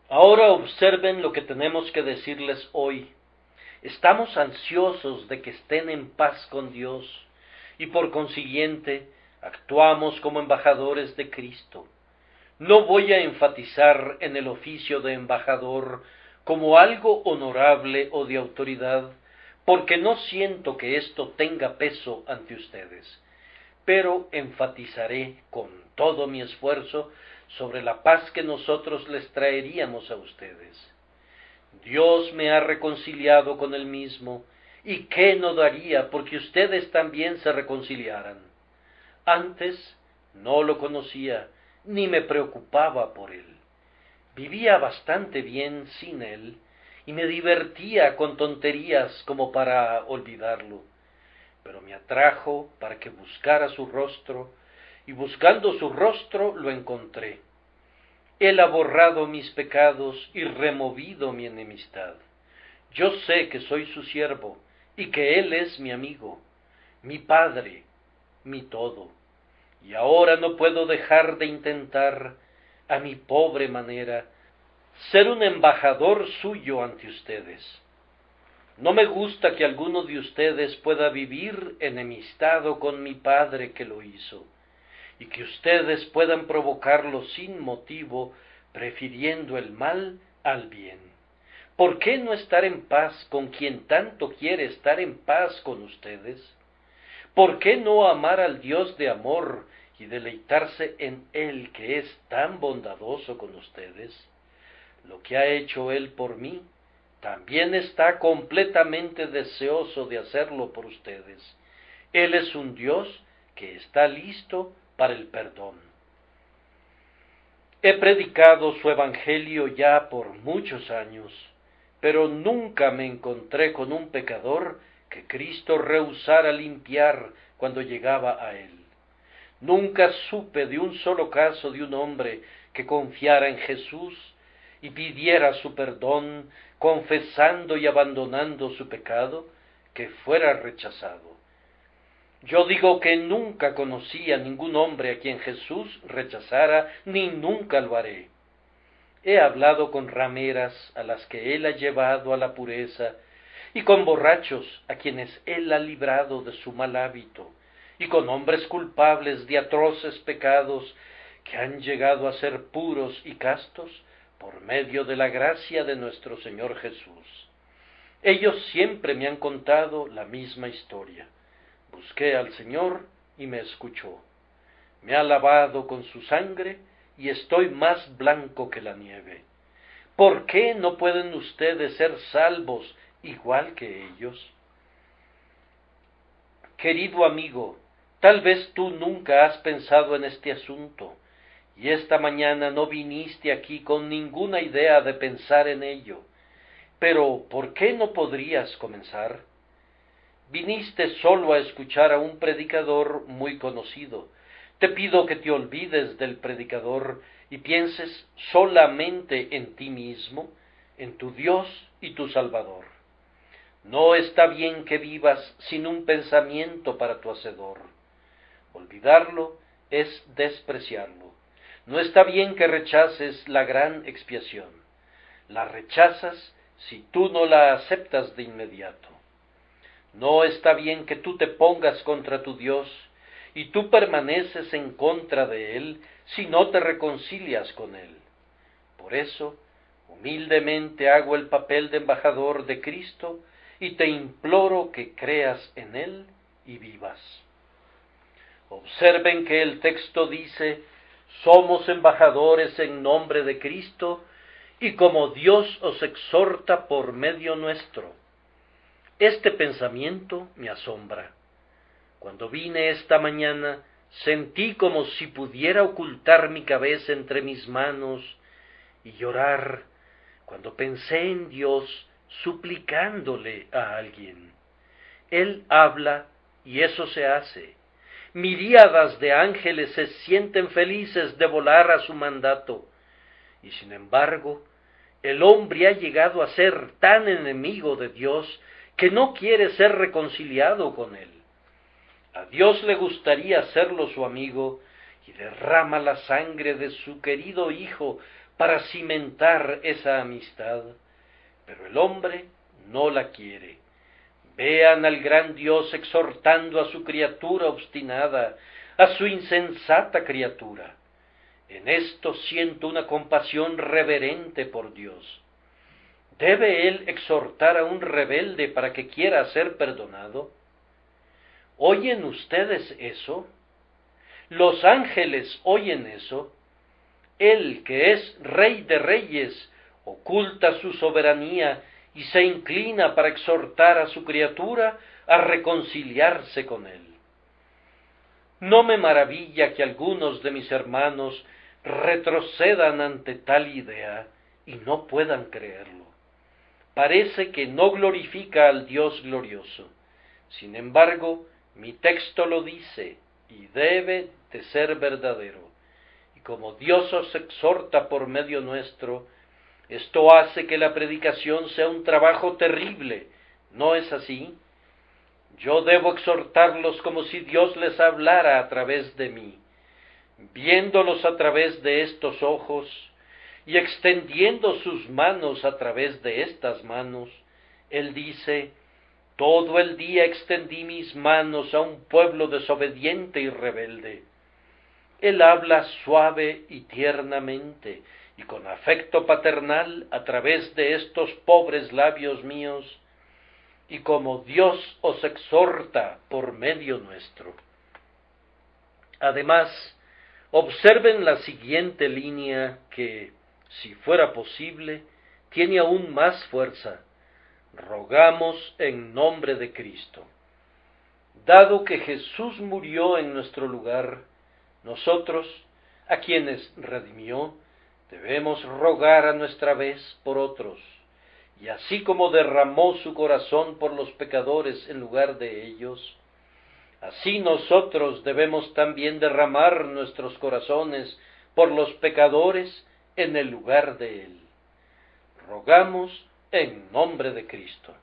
Ahora observen lo que tenemos que decirles hoy. Estamos ansiosos de que estén en paz con Dios, y por consiguiente actuamos como embajadores de Cristo. No voy a enfatizar en el oficio de embajador como algo honorable o de autoridad, porque no siento que esto tenga peso ante ustedes, pero enfatizaré con todo mi esfuerzo sobre la paz que nosotros les traeríamos a ustedes. Dios me ha reconciliado con Él mismo, y qué no daría porque ustedes también se reconciliaran. Antes no lo conocía, ni me preocupaba por Él. Vivía bastante bien sin Él, y me divertía con tonterías como para olvidarlo. Pero me atrajo para que buscara su rostro, y buscando su rostro lo encontré. Él ha borrado mis pecados y removido mi enemistad. Yo sé que soy su siervo, y que Él es mi amigo, mi Padre, mi todo. Y ahora no puedo dejar de intentar, a mi pobre manera, ser un embajador suyo ante ustedes. No me gusta que alguno de ustedes pueda vivir enemistado con mi Padre que lo hizo, y que ustedes puedan provocarlo sin motivo, prefiriendo el mal al bien. ¿Por qué no estar en paz con quien tanto quiere estar en paz con ustedes? ¿Por qué no amar al Dios de amor y deleitarse en Él que es tan bondadoso con ustedes? Lo que ha hecho Él por mí, también está completamente deseoso de hacerlo por ustedes. Él es un Dios que está listo para el perdón. He predicado su evangelio ya por muchos años, pero nunca me encontré con un pecador que Cristo rehusara limpiar cuando llegaba a él. Nunca supe de un solo caso de un hombre que confiara en Jesús y pidiera su perdón, confesando y abandonando su pecado, que fuera rechazado. Yo digo que nunca conocí a ningún hombre a quien Jesús rechazara, ni nunca lo haré. He hablado con rameras a las que Él ha llevado a la pureza, y con borrachos a quienes Él ha librado de su mal hábito, y con hombres culpables de atroces pecados que han llegado a ser puros y castos por medio de la gracia de nuestro Señor Jesús. Ellos siempre me han contado la misma historia. Busqué al Señor y me escuchó. Me ha lavado con su sangre y estoy más blanco que la nieve. ¿Por qué no pueden ustedes ser salvos igual que ellos? Querido amigo, tal vez tú nunca has pensado en este asunto, y esta mañana no viniste aquí con ninguna idea de pensar en ello. Pero, ¿por qué no podrías comenzar? Viniste solo a escuchar a un predicador muy conocido. Te pido que te olvides del predicador y pienses solamente en ti mismo, en tu Dios y tu Salvador. No está bien que vivas sin un pensamiento para tu Hacedor. Olvidarlo es despreciarlo. No está bien que rechaces la gran expiación. La rechazas si tú no la aceptas de inmediato. No está bien que tú te pongas contra tu Dios y tú permaneces en contra de Él si no te reconcilias con Él. Por eso, humildemente hago el papel de embajador de Cristo y te imploro que creas en Él y vivas. Observen que el texto dice: somos embajadores en nombre de Cristo y como Dios os exhorta por medio nuestro. Este pensamiento me asombra. Cuando vine esta mañana, sentí como si pudiera ocultar mi cabeza entre mis manos y llorar cuando pensé en Dios suplicándole a alguien. Él habla y eso se hace. Miríadas de ángeles se sienten felices de volar a su mandato, y sin embargo, el hombre ha llegado a ser tan enemigo de Dios que no quiere ser reconciliado con Él. A Dios le gustaría serlo su amigo y derrama la sangre de su querido Hijo para cimentar esa amistad, pero el hombre no la quiere. Vean al gran Dios exhortando a su criatura obstinada, a su insensata criatura. En esto siento una compasión reverente por Dios. ¿Debe él exhortar a un rebelde para que quiera ser perdonado? ¿Oyen ustedes eso? ¿Los ángeles oyen eso? Él, que es Rey de Reyes, oculta su soberanía y se inclina para exhortar a su criatura a reconciliarse con él. No me maravilla que algunos de mis hermanos retrocedan ante tal idea y no puedan creerlo. Parece que no glorifica al Dios glorioso. Sin embargo, mi texto lo dice y debe de ser verdadero. Y como Dios os exhorta por medio nuestro, esto hace que la predicación sea un trabajo terrible. ¿No es así? Yo debo exhortarlos como si Dios les hablara a través de mí, viéndolos a través de estos ojos y extendiendo sus manos a través de estas manos. Él dice: todo el día extendí mis manos a un pueblo desobediente y rebelde. Él habla suave y tiernamente y con afecto paternal a través de estos pobres labios míos, y como Dios os exhorta por medio nuestro. Además, observen la siguiente línea que, si fuera posible, tiene aún más fuerza: rogamos en nombre de Cristo. Dado que Jesús murió en nuestro lugar, nosotros, a quienes redimió, debemos rogar a nuestra vez por otros, y así como derramó su corazón por los pecadores en lugar de ellos, así nosotros debemos también derramar nuestros corazones por los pecadores en el lugar de él. Rogamos en nombre de Cristo.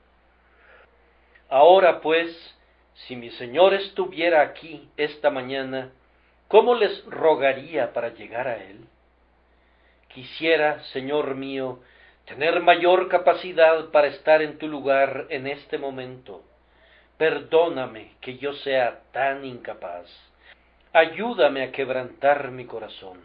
Ahora pues, si mi Señor estuviera aquí esta mañana, ¿cómo les rogaría para llegar a él? Quisiera, Señor mío, tener mayor capacidad para estar en tu lugar en este momento. Perdóname que yo sea tan incapaz. Ayúdame a quebrantar mi corazón.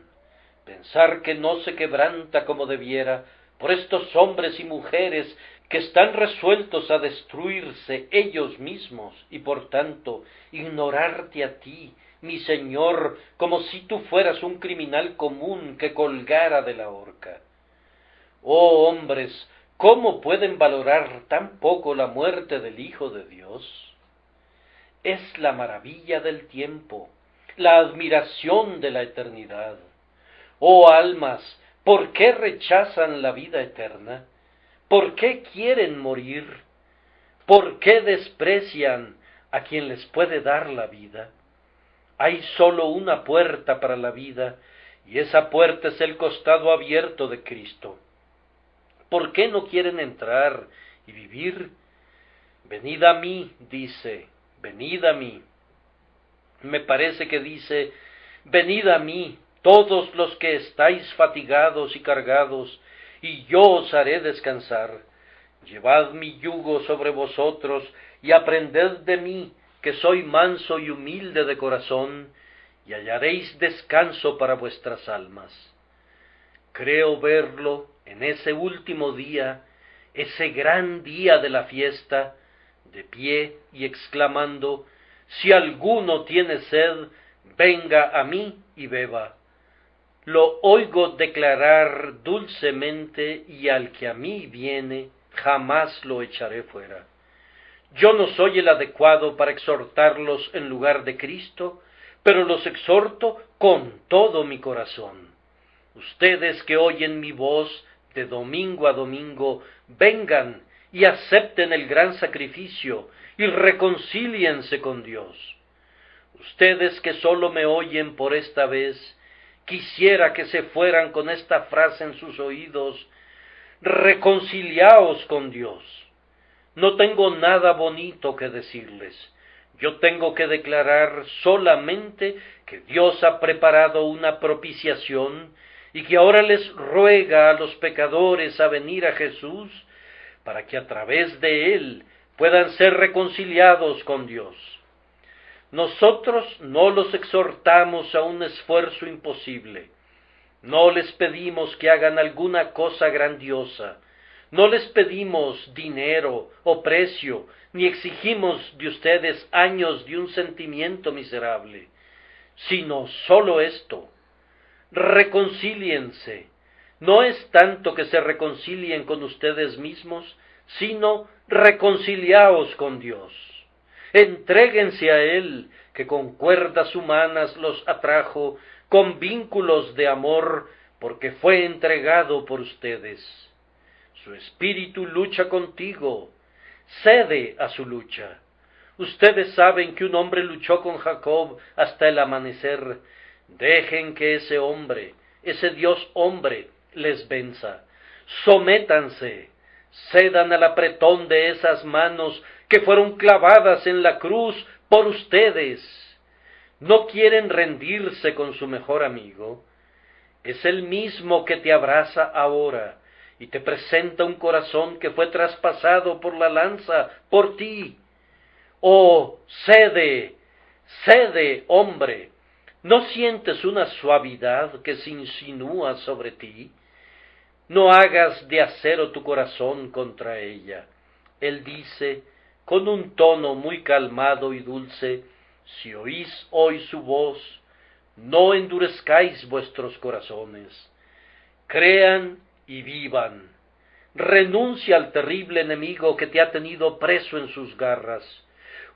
Pensar que no se quebranta como debiera por estos hombres y mujeres que están resueltos a destruirse ellos mismos y por tanto ignorarte a ti, mi Señor, como si tú fueras un criminal común que colgara de la horca. Oh hombres, ¿cómo pueden valorar tan poco la muerte del Hijo de Dios? Es la maravilla del tiempo, la admiración de la eternidad. Oh almas, ¿por qué rechazan la vida eterna? ¿Por qué quieren morir? ¿Por qué desprecian a quien les puede dar la vida? Hay sólo una puerta para la vida, y esa puerta es el costado abierto de Cristo. ¿Por qué no quieren entrar y vivir? Venid a mí, dice, venid a mí. Me parece que dice: venid a mí, todos los que estáis fatigados y cargados, y yo os haré descansar. Llevad mi yugo sobre vosotros, y aprended de mí, que soy manso y humilde de corazón, y hallaréis descanso para vuestras almas. Creo verlo en ese último día, ese gran día de la fiesta, de pie y exclamando: si alguno tiene sed, venga a mí y beba. Lo oigo declarar dulcemente, y al que a mí viene, jamás lo echaré fuera. Yo no soy el adecuado para exhortarlos en lugar de Cristo, pero los exhorto con todo mi corazón. Ustedes que oyen mi voz de domingo a domingo, vengan y acepten el gran sacrificio y reconcíliense con Dios. Ustedes que sólo me oyen por esta vez, quisiera que se fueran con esta frase en sus oídos: reconciliaos con Dios. No tengo nada bonito que decirles. Yo tengo que declarar solamente que Dios ha preparado una propiciación y que ahora les ruega a los pecadores a venir a Jesús para que a través de él puedan ser reconciliados con Dios. Nosotros no los exhortamos a un esfuerzo imposible. No les pedimos que hagan alguna cosa grandiosa. No les pedimos dinero o precio, ni exigimos de ustedes años de un sentimiento miserable, sino sólo esto: reconcíliense. No es tanto que se reconcilien con ustedes mismos, sino reconciliaos con Dios. Entréguense a Él, que con cuerdas humanas los atrajo, con vínculos de amor, porque fue entregado por ustedes. Su espíritu lucha contigo, cede a su lucha. Ustedes saben que un hombre luchó con Jacob hasta el amanecer. Dejen que ese hombre, ese Dios hombre, les venza. Sométanse, cedan al apretón de esas manos que fueron clavadas en la cruz por ustedes. ¿No quieren rendirse con su mejor amigo? Es el mismo que te abraza ahora y te presenta un corazón que fue traspasado por la lanza por ti. Oh, cede, cede, hombre. ¿No sientes una suavidad que se insinúa sobre ti? No hagas de acero tu corazón contra ella. Él dice, con un tono muy calmado y dulce: si oís hoy su voz, no endurezcáis vuestros corazones. Crean y vivan. Renuncia al terrible enemigo que te ha tenido preso en sus garras.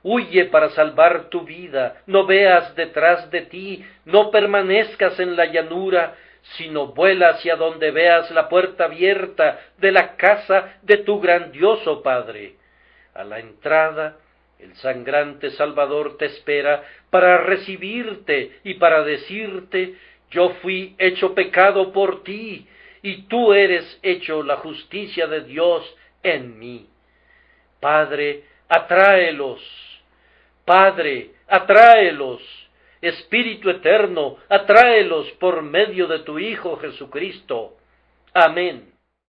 Huye para salvar tu vida, no veas detrás de ti, no permanezcas en la llanura, sino vuela hacia donde veas la puerta abierta de la casa de tu grandioso Padre. A la entrada, el sangrante Salvador te espera para recibirte y para decirte: yo fui hecho pecado por ti, y tú eres hecho la justicia de Dios en mí. Padre, atráelos. Padre, atráelos. Espíritu eterno, atráelos por medio de tu Hijo Jesucristo. Amén.